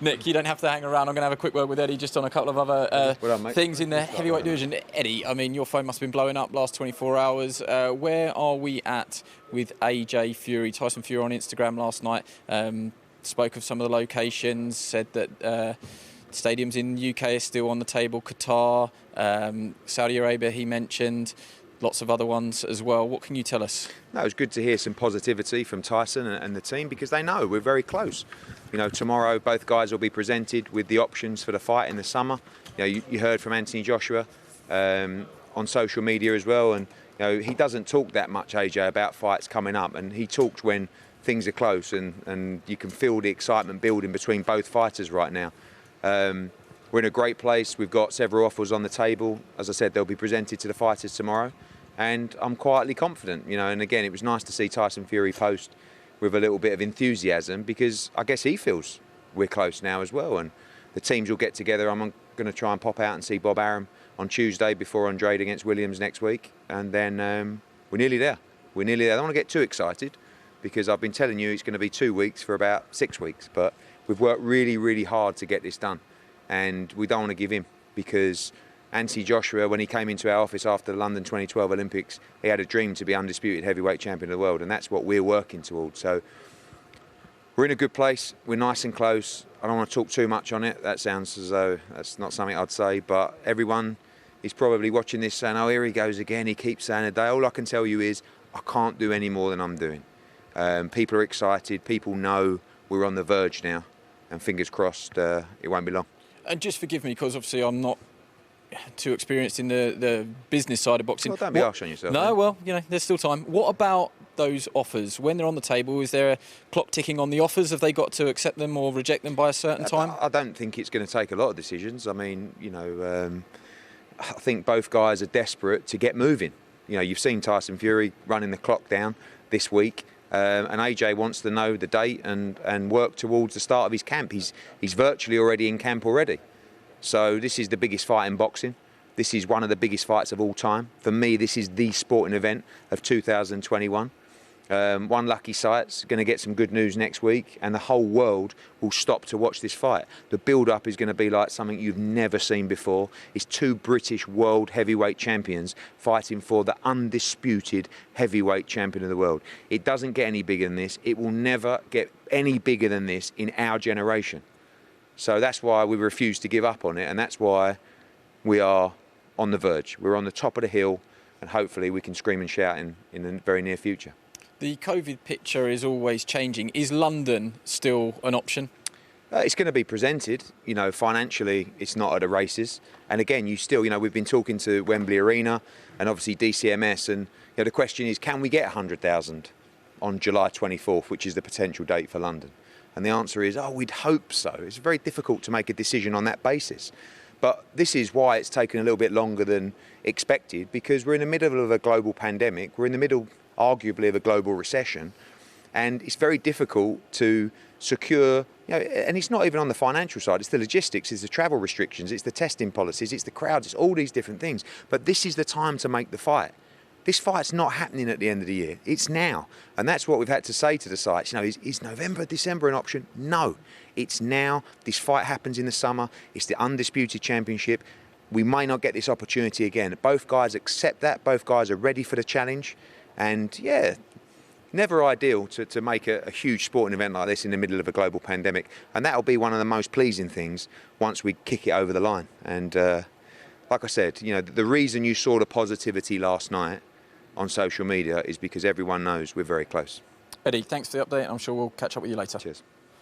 Nick, you don't have to hang around. I'm going to have a quick word with Eddie just on a couple of other things in the heavyweight division. Eddie, I mean, your phone must have been blowing up last 24 hours. Where are we at with AJ Fury? Tyson Fury on Instagram last night spoke of some of the locations, said that stadiums in the UK are still on the table. Qatar, Saudi Arabia, he mentioned. Lots of other ones as well. What can you tell us? No, it was good to hear some positivity from Tyson and the team, because they know we're very close. You know, tomorrow both guys will be presented with the options for the fight in the summer. You know, you heard from Anthony Joshua on social media as well, and you know, he doesn't talk that much, AJ, about fights coming up, and he talks when things are close, and you can feel the excitement building between both fighters right now. We're in a great place. We've got several offers on the table. As I said, they'll be presented to the fighters tomorrow. And I'm quietly confident, you know, and again, it was nice to see Tyson Fury post with a little bit of enthusiasm, because I guess he feels we're close now as well. And the teams will get together. I'm going to try and pop out and see Bob Arum on Tuesday before Andrade against Williams next week. And then we're nearly there. We're nearly there. I don't want to get too excited, because I've been telling you it's going to be 2 weeks for about 6 weeks. But we've worked really, really hard to get this done. And we don't want to give in, because Anthony Joshua, when he came into our office after the London 2012 Olympics, he had a dream to be undisputed heavyweight champion of the world, and that's what we're working towards. So we're in a good place. We're nice and close. I don't want to talk too much on it. That sounds as though that's not something I'd say, but everyone is probably watching this saying, oh, here he goes again. He keeps saying a day. All I can tell you is I can't do any more than I'm doing. People are excited. People know we're on the verge now, and fingers crossed it won't be long. And just forgive me, because obviously I'm not too experienced in the business side of boxing. Well, don't be harsh on yourself. No, well, you know, there's still time. What about those offers? When they're on the table, is there a clock ticking on the offers? Have they got to accept them or reject them by a certain time? I don't think it's going to take a lot of decisions. I mean, you know, I think both guys are desperate to get moving. You know, you've seen Tyson Fury running the clock down this week. And AJ wants to know the date and work towards the start of his camp. He's virtually already in camp already. So this is the biggest fight in boxing. This is one of the biggest fights of all time. For me, this is the sporting event of 2021. One lucky site's going to get some good news next week, and the whole world will stop to watch this fight. The build-up is going to be like something you've never seen before. It's two British world heavyweight champions fighting for the undisputed heavyweight champion of the world. It doesn't get any bigger than this. It will never get any bigger than this in our generation. So that's why we refuse to give up on it, and that's why we are on the verge. We're on the top of the hill, and hopefully we can scream and shout in the very near future. The COVID picture is always changing. Is London still an option? It's going to be presented. You know, financially, it's not at the races. And again, you know, we've been talking to Wembley Arena and obviously DCMS, and you know, the question is, can we get 100,000 on July 24th, which is the potential date for London? And the answer is, oh, we'd hope so. It's very difficult to make a decision on that basis. But this is why it's taken a little bit longer than expected, because we're in the middle of a global pandemic. We're in the middle, arguably, of a global recession. And it's very difficult to secure, you know, and it's not even on the financial side. It's the logistics, it's the travel restrictions, it's the testing policies, it's the crowds, it's all these different things. But this is the time to make the fight. This fight's not happening at the end of the year. It's now. And that's what we've had to say to the sites. You know, is November, December an option? No. It's now. This fight happens in the summer. It's the undisputed championship. We may not get this opportunity again. Both guys accept that. Both guys are ready for the challenge. And, yeah, never ideal to make a huge sporting event like this in the middle of a global pandemic. And that'll be one of the most pleasing things once we kick it over the line. And like I said, you know, the reason you saw the positivity last night on social media is because everyone knows we're very close. Eddie, thanks for the update. I'm sure we'll catch up with you later. Cheers.